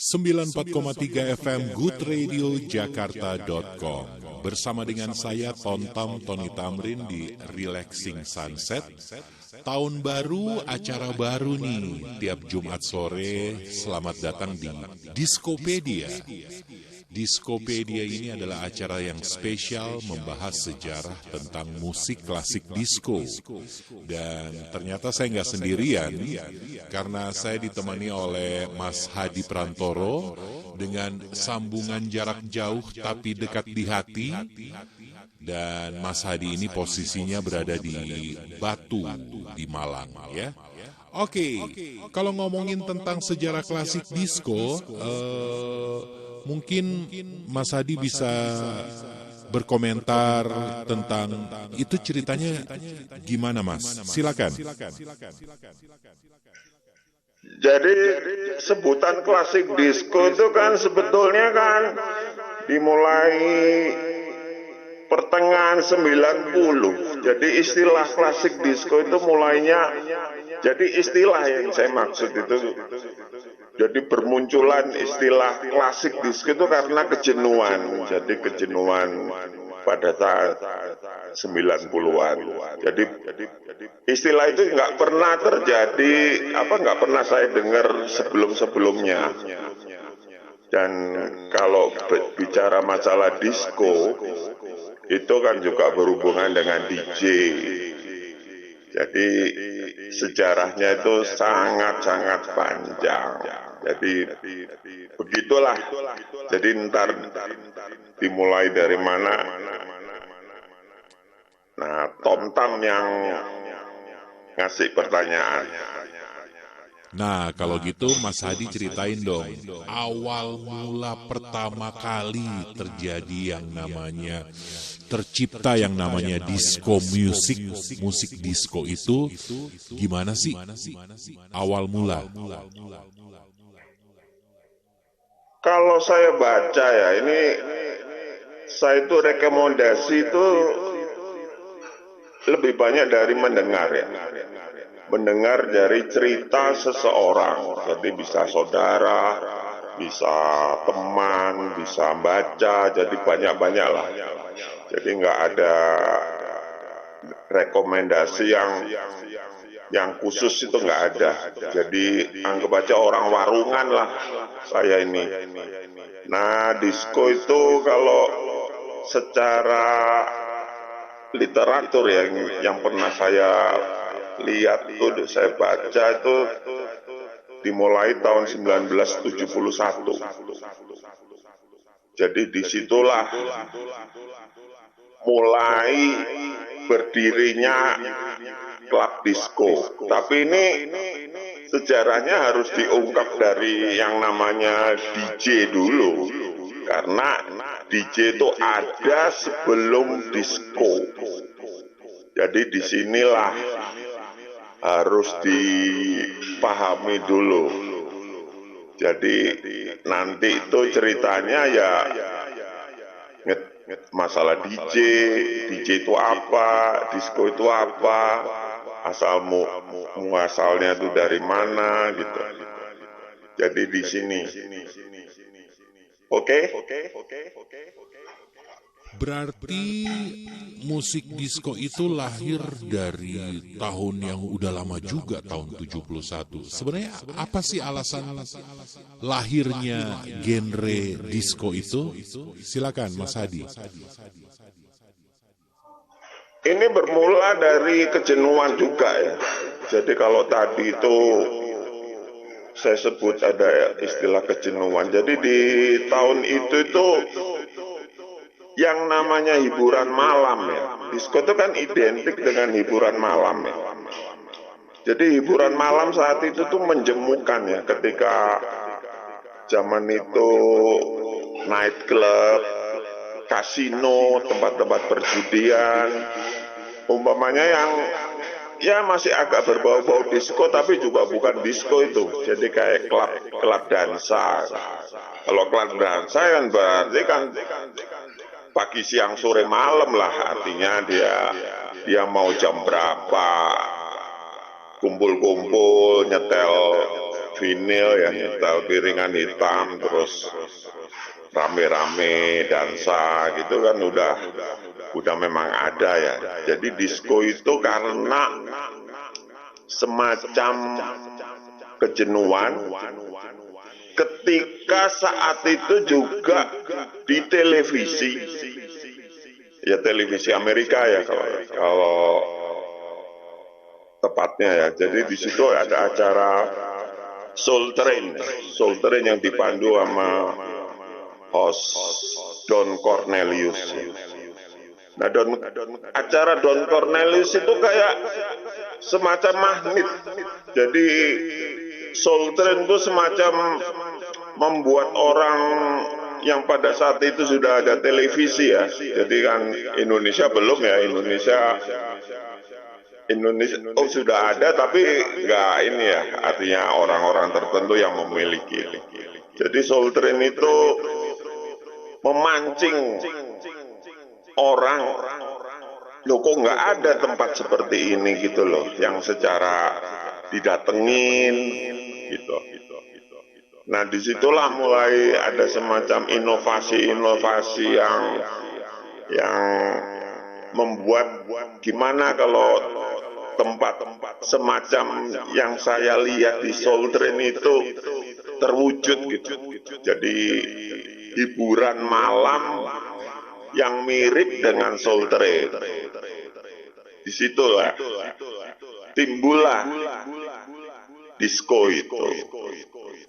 94,3 FM Good Radio Jakarta.com. Bersama dengan saya Tontam Tony Tamrin di Relaxing Sunset. Tahun baru, acara baru nih. Tiap Jumat sore, selamat datang di Diskopedia. Diskopedia ini adalah acara yang spesial membahas sejarah tentang musik klasik disco. Dan ternyata saya nggak sendirian, karena saya ditemani oleh Mas Hadi Prantoro dengan sambungan jarak jauh tapi dekat di hati. Dan Mas Hadi ini posisinya berada di Batu, di Malang ya. Oke, kalau ngomongin tentang sejarah klasik disco, mungkin Mas Hadi bisa berkomentar tentang itu, ceritanya gimana Mas? Silakan. Jadi sebutan klasik disco itu kan sebetulnya kan dimulai pertengahan 90. Jadi istilah klasik disco itu mulainya, jadi istilah yang saya maksud itu, jadi bermunculan istilah klasik disco itu karena kejenuhan. Jadi kejenuhan pada tahun 90-an. Jadi istilah itu nggak pernah terjadi, nggak pernah saya dengar sebelum-sebelumnya. Dan kalau bicara masalah disco, itu kan juga berhubungan dengan DJ. Jadi sejarahnya itu sangat-sangat panjang. Jadi begitulah. Jadi ntar dimulai dari mana? Nah, Tom yang ngasih pertanyaan. Nah, kalau gitu Mas Hadi ceritain dong, awal mula pertama kali terjadi yang namanya, tercipta yang namanya disco music, musik disco itu gimana sih awal mula? Kalau saya baca ya, ini saya itu rekomendasi itu lebih banyak dari mendengar ya. Mendengar dari cerita seseorang, jadi bisa saudara, bisa teman, bisa baca, jadi banyak-banyak lah. Jadi nggak ada rekomendasi yang khusus, itu nggak ada. Jadi anggap aja orang warungan lah saya ini. Nah, disco itu kalau secara literatur yang pernah saya lihat itu, saya baca itu dimulai tahun 1971. Jadi disitulah mulai berdirinya klub disco. Tapi ini sejarahnya harus diungkap dari yang namanya DJ dulu. Karena DJ itu ada sebelum disco. Jadi disinilah harus dipahami dulu. Jadi nanti itu ceritanya ya masalah DJ itu apa, disco itu apa, muasalnya itu dari mana gitu. Jadi di sini. Oke? Berarti musik disco itu lahir dari tahun yang udah lama juga, tahun 71. Sebenarnya apa sih alasan lahirnya genre disco itu? Silakan Mas Hadi. Ini bermula dari kejenuhan juga ya. Jadi kalau tadi itu saya sebut ada istilah kejenuhan. Jadi di tahun itu yang namanya hiburan malam ya. Disco itu kan identik dengan hiburan malam ya. Jadi hiburan malam saat itu tuh menjemukan ya, ketika zaman itu night club, kasino, tempat-tempat perjudian, umpamanya yang ya masih agak berbau-bau disco tapi juga bukan disco itu. Jadi kayak klub dansa. Kalau klub dansa kan berarti kan pagi, siang, sore, malam lah, artinya dia mau jam berapa kumpul-kumpul, nyetel vinil ya, nyetel piringan hitam, terus rame-rame dansa gitu kan udah memang ada ya. Jadi disco itu karena semacam kejenuhan ketika saat itu juga di televisi, ya televisi Amerika ya kalau tepatnya ya. Jadi di situ ada acara Soul Train yang dipandu sama host Don Cornelius. Nah, acara Don Cornelius itu kayak semacam magnet. Jadi Soul Train itu semacam membuat orang yang pada saat itu sudah ada televisi ya. Jadi kan Indonesia belum ya, Indonesia sudah ada tapi nggak ini ya, artinya orang-orang tertentu yang memiliki. Jadi Soul Train itu memancing orang, loh kok nggak ada tempat seperti ini gitu loh, yang secara didatengin gitu. Nah disitulah mulai ada semacam inovasi-inovasi yang membuat gimana kalau tempat semacam yang saya lihat di Soul Train itu terwujud gitu. Jadi hiburan malam yang mirip dengan Soul Train. Disitulah timbullah disco itu.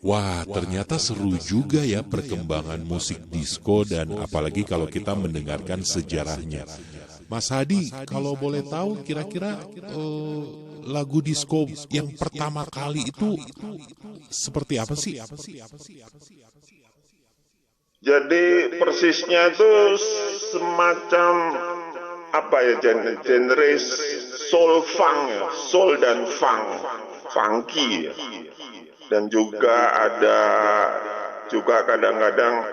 Wah, ternyata seru juga ya perkembangan musik disco dan apalagi kalau kita mendengarkan sejarahnya. Mas Hadi, kalau boleh tahu kira-kira lagu disco yang pertama kali itu seperti apa sih? Jadi persisnya itu semacam apa ya, genre soul funk ya, soul dan funky ya. Dan juga ada kadang-kadang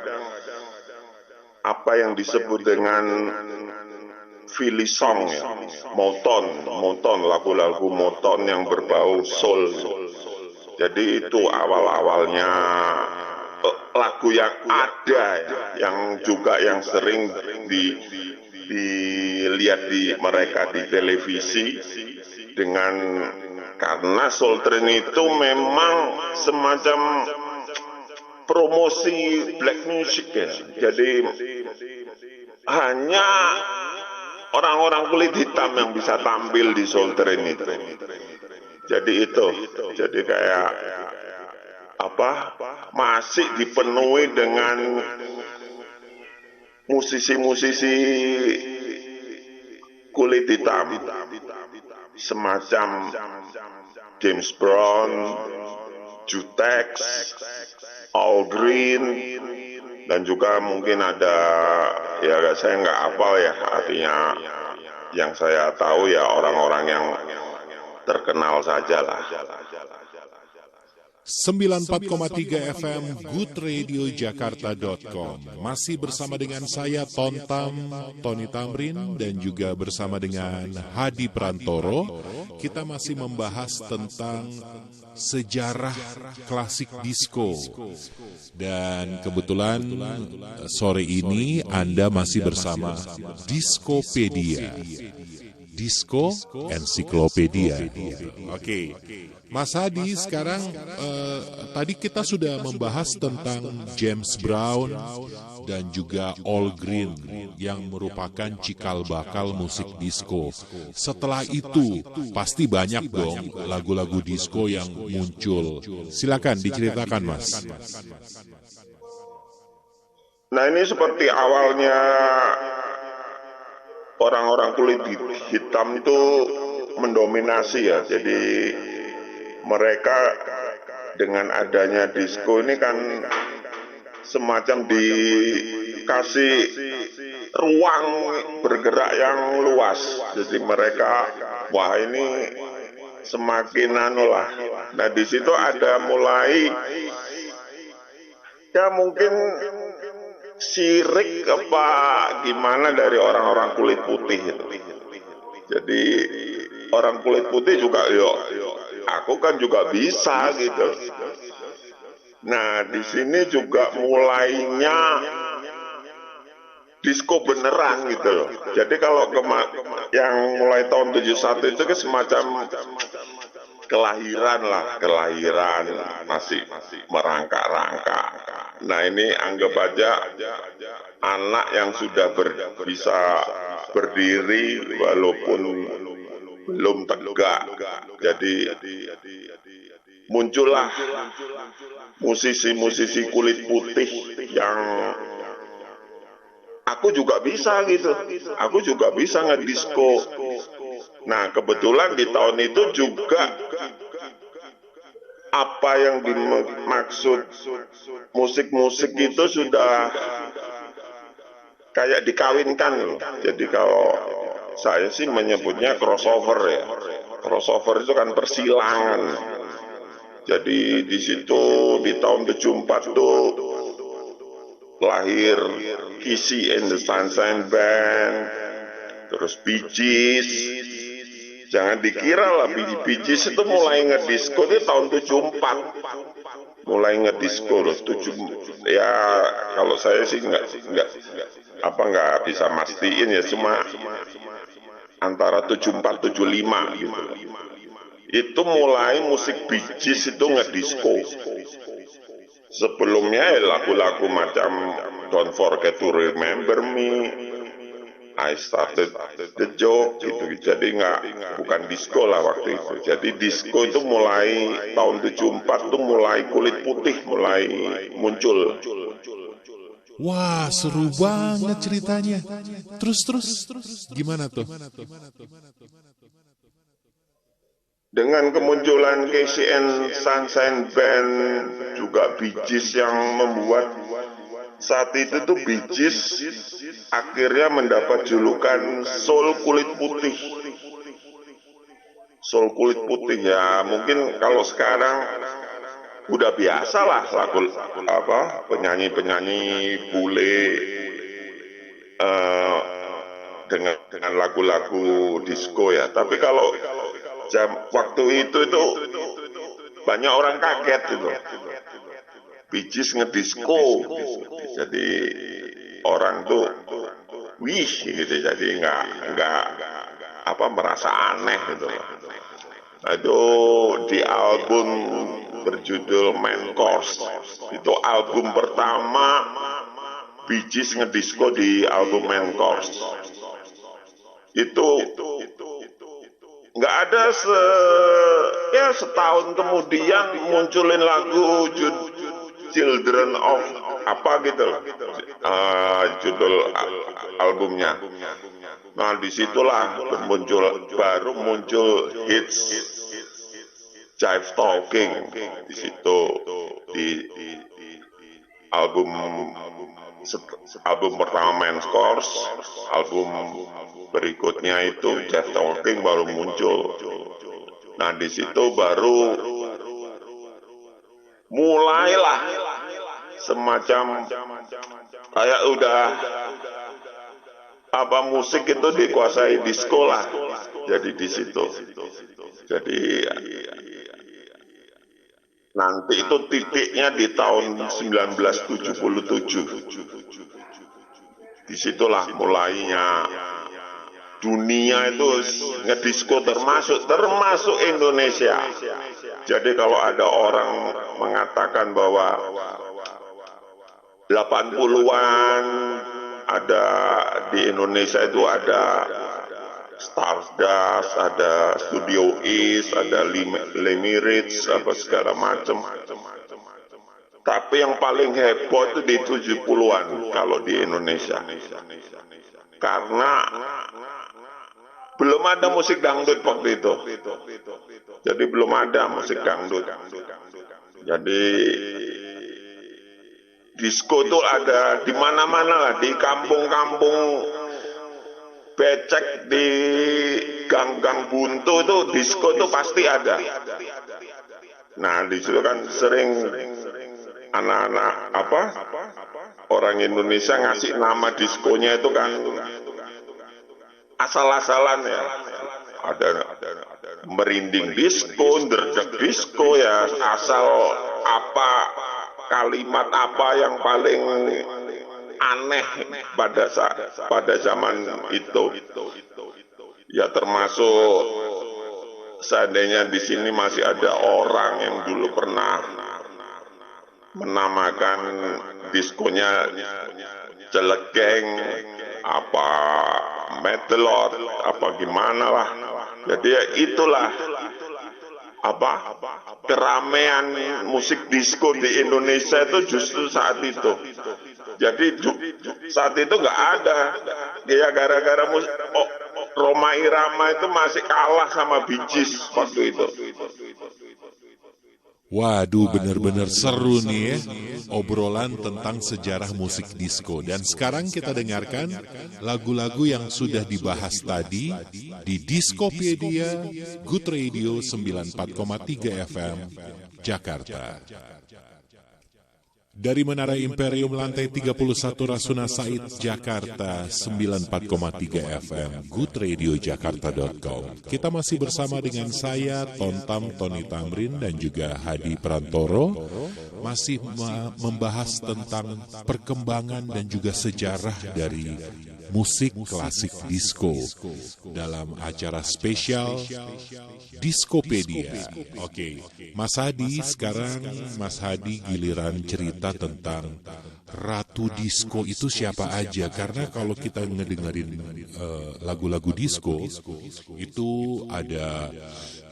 apa yang disebut dengan Philly song ya, Motown, lagu-lagu Motown yang berbau soul. Jadi itu awal-awalnya lagu yang ada ya, yang sering dilihat di mereka di televisi dengan. Karena Soul Train itu memang semacam promosi black music ya. Jadi hanya orang-orang kulit hitam yang bisa tampil di Soul Train itu. Jadi kayak masih dipenuhi dengan musisi-musisi kulit hitam. Semacam James Brown, Jutex, Al Green, dan juga mungkin ada, ya saya nggak hafal ya, artinya yang saya tahu ya orang-orang yang terkenal sajalah. 94,3 FM goodradiojakarta.com. Masih bersama dengan saya Tony Tamrin dan juga bersama dengan Hadi Prantoro. Kita masih membahas tentang sejarah klasik disco. Dan kebetulan sore ini Anda masih bersama Diskopedia. Disco Ensiklopedia. Oke. Mas Hadi, sekarang tadi kita sudah membahas tentang James Brown dan juga Al Green yang merupakan cikal bakal musik disco. Setelah itu pasti banyak dong lagu-lagu disco yang muncul. Silakan diceritakan, Mas. Nah, ini seperti awalnya orang-orang kulit hitam itu mendominasi ya. Jadi mereka dengan adanya disco ini kan semacam dikasih ruang bergerak yang luas. Jadi mereka, wah ini semakin lah. Nah di situ ada mulai ya mungkin sirik apa gimana dari orang-orang kulit putih itu. Jadi orang kulit putih juga aku kan juga bisa gitu. Nah, di sini juga mulainya disco beneran gitu loh. Jadi kalau yang mulai tahun 71 itu kan semacam kelahiran lah, kelahiran masih merangkak-rangkak. Nah ini anggap aja anak yang sudah bisa berdiri walaupun belum tegak. Jadi muncullah musisi-musisi kulit putih yang aku juga bisa gitu. Aku juga bisa ngedisco. Nah, kebetulan di tahun itu juga apa yang dimaksud musik-musik itu sudah kayak dikawinkan loh. Jadi kalau saya sih menyebutnya crossover ya. Crossover itu kan persilangan. Jadi di situ di tahun 74 tuh lahir Kissy and the Sunshine Band, terus Bee Gees. Jangan dikira lah Bee Gees itu mulai ngedisco itu tahun 74. Mulai ngedisco loh, ya kalau saya sih nggak bisa mastiin ya, cuma antara 74 75 gitu. Itu mulai musik Bee Gees itu ngedisco. Sebelumnya ya lagu-lagu macam Don't Forget to Remember Me, I Started the Joke gitu. Jadi bukan disco lah waktu itu. Jadi disco itu mulai tahun 74 tuh mulai kulit putih mulai muncul. Wah, seru banget ceritanya. Terus gimana tuh? Dengan kemunculan Kissy and Sunshine Band, juga Bee Gees yang membuat saat itu tuh Bee Gees akhirnya mendapat julukan soul kulit putih. Soul kulit putih ya, mungkin kalau sekarang udah biasa lah lagu penyanyi-penyanyi bule dengan lagu-lagu disco ya. Tapi kalau waktu itu banyak orang kaget gitu. Bee Gees ngedisco, jadi orang tuh wih gitu, jadi nggak merasa aneh gitu. Itu di album berjudul Main Course, itu album pertama Bee Gees ngedisco di album Main Course. Itu nggak ada setahun kemudian munculin lagu Children of apa gitu loh, judul albumnya. Nah disitulah baru muncul hits Jive Talking di situ, di album pertama Main Course, album berikutnya itu Jive Talking baru muncul. Nah di situ baru mulailah semacam kayak udah musik itu dikuasai disco lah. Jadi di situ. Jadi nanti itu titiknya di tahun 1977. Disitulah mulainya dunia itu ngedisco termasuk Indonesia. Jadi kalau ada orang mengatakan bahwa 80-an ada di Indonesia itu ada Stardust, ada Studio East, ada Lemirates, apa segala macam. Tapi yang paling heboh itu di 70-an kalau di Indonesia. Karena belum ada musik dangdut waktu itu. Jadi belum ada musik dangdut. Jadi disco itu ada di mana-mana lah, di kampung-kampung becek, di gang-gang buntu itu disco itu pasti ada. Nah di situ kan sering anak-anak orang Indonesia ngasih nama diskonya itu kan asal-asalan ya. Ada merinding disco, derdek disco ya, asal kalimat apa yang paling aneh pada zaman itu. Ya termasuk seandainya di sini masih ada orang yang dulu pernah menamakan diskonya celegeng, apa metelot, apa gimana lah. Jadi ya itulah apa keramaian musik disco di Indonesia itu justru saat itu. Jadi saat itu nggak ada, ya gara-gara Rhoma Irama itu masih kalah sama Bee Gees waktu itu. Waduh, benar-benar seru nih ya, obrolan tentang sejarah musik disco. Dan sekarang kita dengarkan lagu-lagu yang sudah dibahas tadi di Diskopedia Good Radio 94,3 FM Jakarta. Dari Menara Imperium lantai 31 Rasuna Said, Jakarta, 94,3 FM, goodradio.jakarta.com. Kita masih bersama dengan saya, Tontam Tony Tamrin, dan juga Hadi Prantoro, masih membahas tentang perkembangan dan juga sejarah dari musik klasik disco dalam acara spesial Diskopedia. Oke, Mas Hadi, sekarang Mas Hadi giliran cerita tentang Ratu Disco itu siapa aja, karena kalau kita ngedengerin lagu-lagu disco itu ada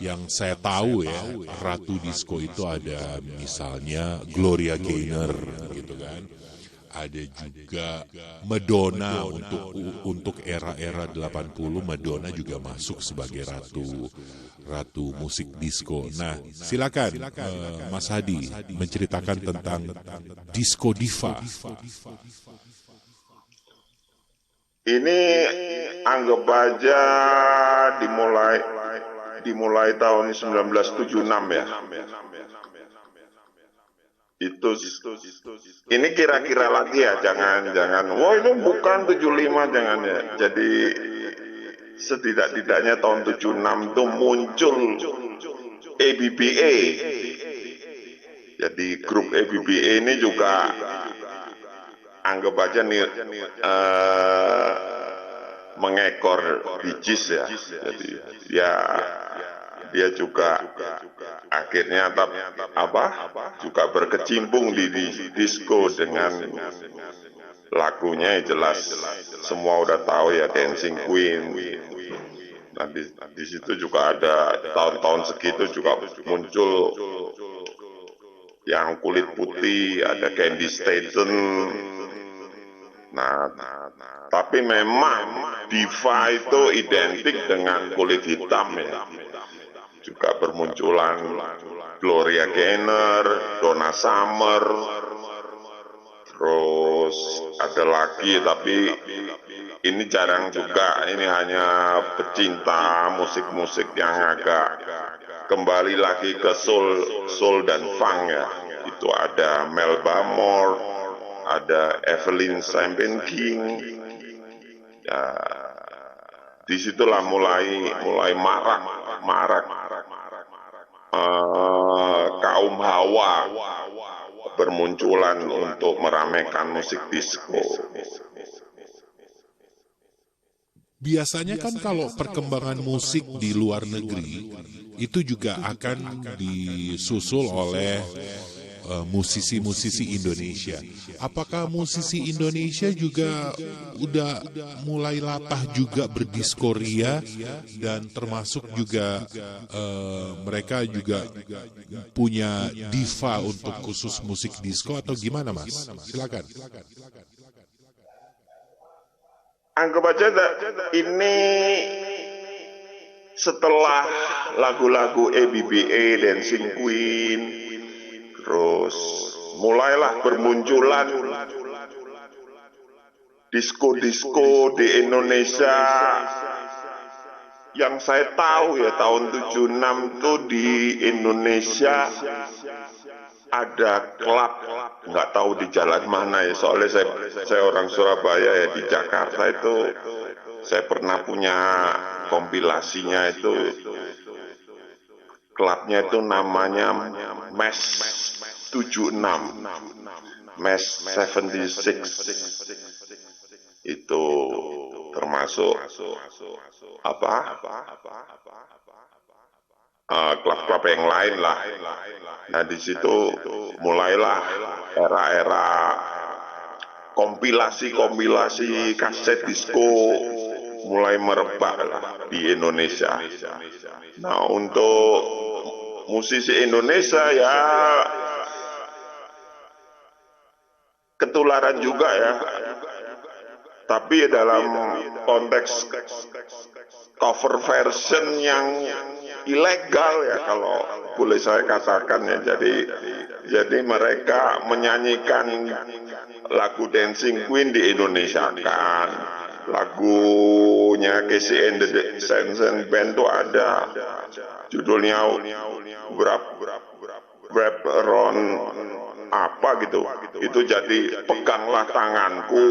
yang saya tahu ya, Ratu Disco itu ada misalnya Gloria Gaynor gitu kan. Ada juga Madonna, untuk era-era 80 Madonna juga masuk sebagai ratu musik disco. Nah, silakan Mas Hadi menceritakan tentang disco diva. Ini anggap aja dimulai tahun 1976 ya. Ini kira-kira lagi ya, jangan wah itu bukan 75, jangan ya. Jadi setidak-tidaknya tahun 76 itu muncul ABBA. Jadi grup ABBA ini juga anggap aja nih mengekor Bee Gees ya. Jadi dia juga akhirnya juga berkecimpung di disco dengan lagunya jelas semua udah tahu ya, Dancing Queen. Nah di situ juga ada tahun-tahun segitu juga muncul yang kulit putih, ada Candy Staten. Nah, tapi memang diva itu identik dengan kulit hitam ya. Juga bermunculan Gloria Gaynor, Donna Summer, terus ada lagi tapi ini jarang juga, ini hanya pecinta musik-musik yang agak kembali lagi ke soul dan funk ya. Itu ada Melba Moore, ada Evelyn Champagne King. Ya, disitulah mulai marak kaum hawa bermunculan untuk meramaikan musik disco. Biasanya kan kalau perkembangan musik di luar negeri itu juga akan disusul oleh musisi-musisi Indonesia. Apakah musisi Indonesia juga udah mulai latah juga berdiskoria, dan termasuk juga mereka juga punya diva untuk khusus musik disco atau gimana, Mas? Silakan. Anggap aja ini setelah lagu-lagu ABBA, Dancing Queen, terus mulailah bermunculan disco-disco di Indonesia. Yang saya tahu ya tahun 76 tuh di Indonesia ada klub, nggak tahu di jalan mana ya, soalnya saya orang Surabaya ya. Di Jakarta itu saya pernah punya kompilasinya, itu klubnya itu namanya 76, Mes 76 itu termasuk klub-klub yang lain lah. Nah di situ mulailah era-era kompilasi kaset disco mulai merebak lah di Indonesia. Nah untuk musisi Indonesia ya ketularan juga ya, tapi dalam konteks cover version yang ilegal ya kalau boleh saya katakan ya. Jadi mereka menyanyikan lagu Dancing Queen di Indonesia kan, lagunya Casey and the Sunshine Band itu ada judulnya Wrap Around apa gitu. Itu jadi Peganglah Tanganku.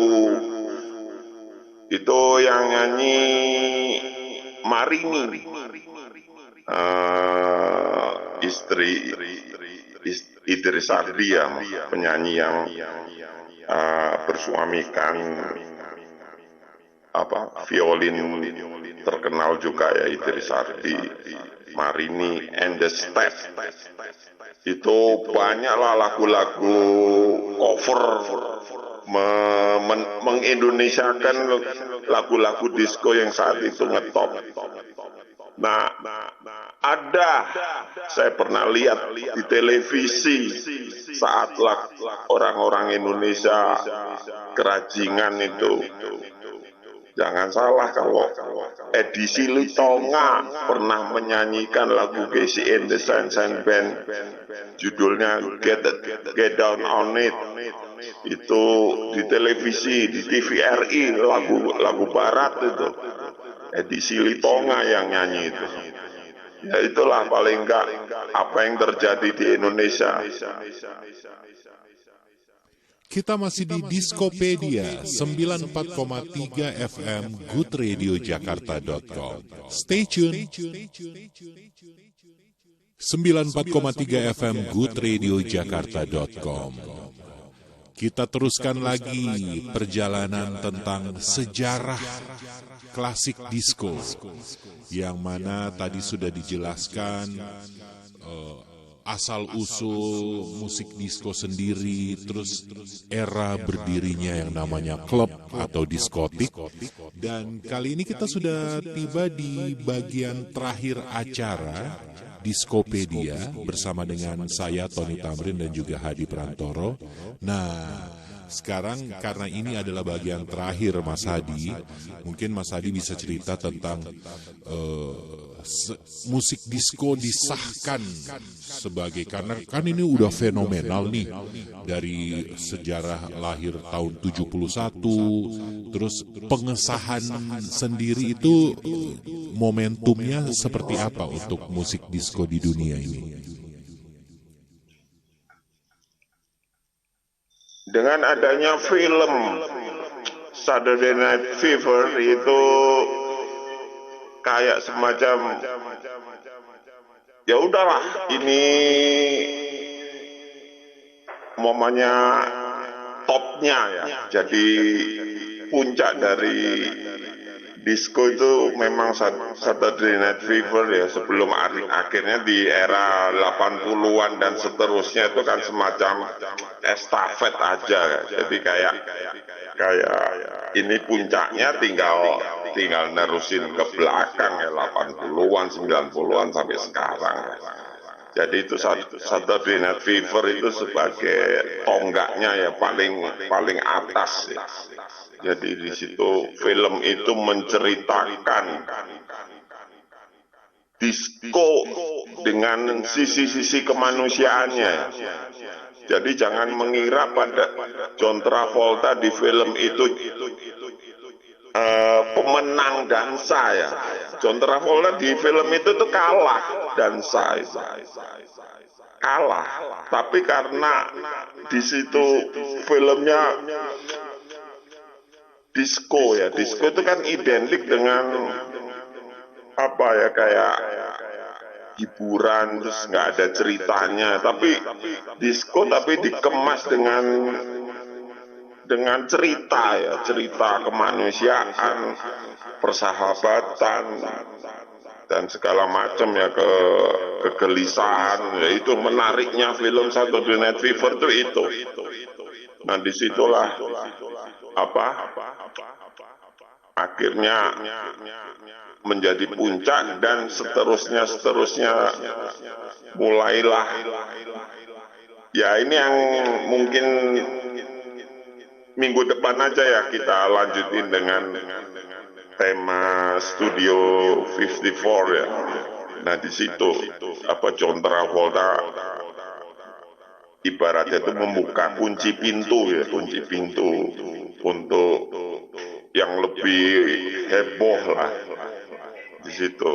Itu yang nyanyi Marini, istri Idris Sardi ya, penyanyi yang bersuamikan violin terkenal juga ya, Idris Sardi. Marini and the Step. Itu banyaklah lagu-lagu cover mengindonesiakan lagu-lagu disco yang saat itu ngetop. Nah, saya pernah lihat di televisi saat orang-orang Indonesia kerajingan itu. Jangan salah kalau Edisi Litonga pernah menyanyikan lagu Casey and the Sunshine Band, judulnya Get Down on It. Itu di televisi, di TVRI, lagu barat itu. Edisi Litonga yang nyanyi itu. Ya itulah paling enggak apa yang terjadi di Indonesia. Kita masih di Diskopedia 94,3 FM Good Radio Jakarta.com. Stay tune. 94,3 FM Good Radio Jakarta.com. Kita teruskan lagi perjalanan tentang sejarah klasik disco, yang mana tadi sudah dijelaskan asal-usul musik disco sendiri, terus era berdirinya yang namanya klub atau diskotik. Dan kali ini kita sudah tiba di bagian terakhir acara Diskopedia bersama dengan saya Tony Tamrin dan juga Hadi Prantoro. Nah, sekarang karena ini adalah bagian terakhir Mas Hadi, mungkin Mas Hadi bisa cerita tentang musik disco disahkan sebagai, karena kan ini udah fenomenal nih dari sejarah lahir tahun 71, terus pengesahan sendiri itu momentumnya seperti apa untuk musik disco di dunia ini? Dengan adanya film Saturday Night Fever itu kayak semacam ya udahlah, ini momennya topnya ya. Jadi puncak dari disco itu memang Saturday Night Fever ya. Sebelum akhirnya di era 80-an dan seterusnya itu kan semacam estafet aja ya. Jadi kayak ini puncaknya tinggal nerusin ke belakang ya, 80-an, 90-an sampai sekarang. Jadi itu Saturday Night Fever itu sebagai tonggaknya ya, paling atas ya. Jadi di situ film itu menceritakan disco dengan sisi-sisi kemanusiaannya. Jadi jangan mengira pada John Travolta di film itu pemenang dansa ya. John Travolta di film itu tuh kalah dansa itu. Kalah. Tapi karena di situ filmnya disco ya. Disco itu kan identik dengan apa ya, kayak hiburan, terus nggak ada ceritanya, tapi disco tapi dikemas dengan cerita ya, cerita kemanusiaan, persahabatan, dan segala macam ya, kegelisahan. Ya, itu menariknya film Saturday Night Fever tuh itu. Nah, disitulah akhirnya menjadi puncak, dan seterusnya mulailah ya, ini yang mungkin minggu depan aja ya kita lanjutin dengan tema Studio 54 ya. Nah, di situ John Travolta ibaratnya itu membuka kunci pintu untuk yang lebih heboh lah di situ.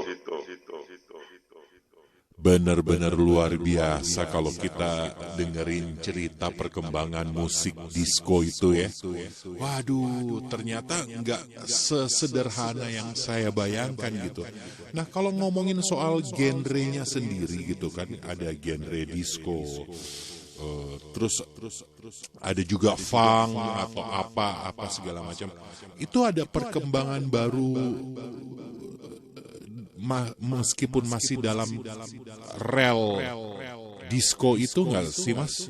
Benar-benar luar biasa kalau kita dengerin cerita perkembangan musik disco itu ya. Waduh, ternyata nggak sesederhana yang saya bayangkan gitu. Nah, kalau ngomongin soal genrenya sendiri gitu kan, ada genre disco, terus ada juga funk atau apa segala macam. Itu ada perkembangan baru meskipun masih dalam rel disco itu nggak sih, Mas?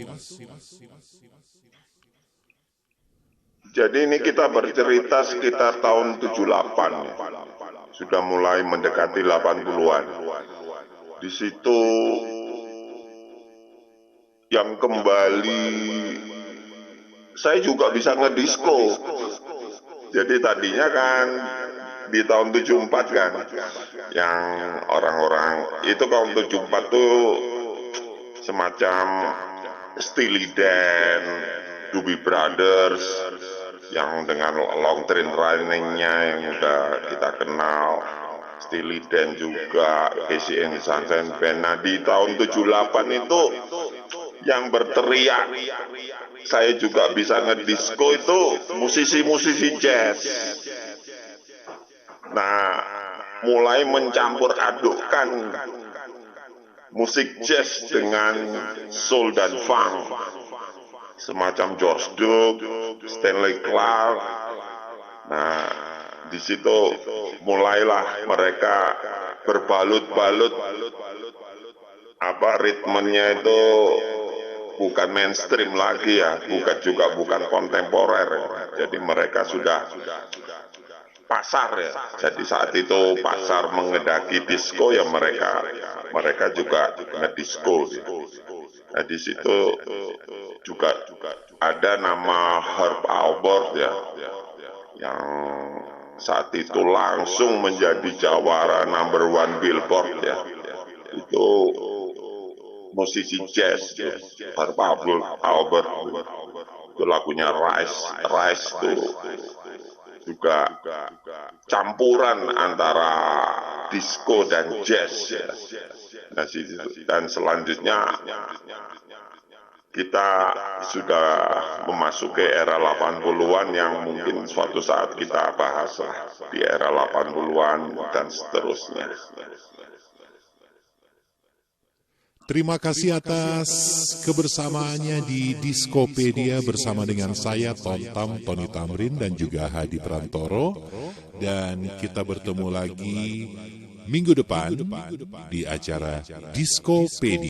Jadi ini kita bercerita sekitar tahun 78 ya. Sudah mulai mendekati 80-an. Di situ yang kembali, saya juga bisa ngedisco. Jadi tadinya kan di tahun 74 kan, yang orang-orang itu tahun 74 tuh semacam Steely Dan, Doobie Brothers, yang dengan Long Train Running-nya yang udah kita kenal, Steely Dan juga, Casey and the Sunshine Band. Nah, di tahun 78 itu yang berteriak saya juga bisa ngedisco itu musisi-musisi jazz. Nah, mulai mencampur adukkan musik jazz dengan soul dan funk, semacam George Duke, Stanley Clarke. Nah, di situ mulailah mereka berbalut-balut ritmenya itu bukan mainstream lagi ya, bukan kontemporer. Jadi mereka sudah pasar ya. Jadi saat itu pasar mengedaki disco ya, mereka juga ngedisco gitu. Nah, di situ juga ada nama Herb Alpert ya, yang saat itu langsung menjadi jawara number 1 Billboard ya. Itu musisi jazz ya, Herb Alpert. Itu lagunya Rise itu juga campuran antara disco dan jazz ya. Nah, dan selanjutnya kita sudah memasuki era 80-an yang mungkin suatu saat kita bahas di era 80-an dan seterusnya. Terima kasih atas kebersamaannya di Diskopedia bersama dengan saya Tony Tamrin dan juga Hadi Prantoro, dan kita bertemu lagi minggu depan di acara Diskopedia.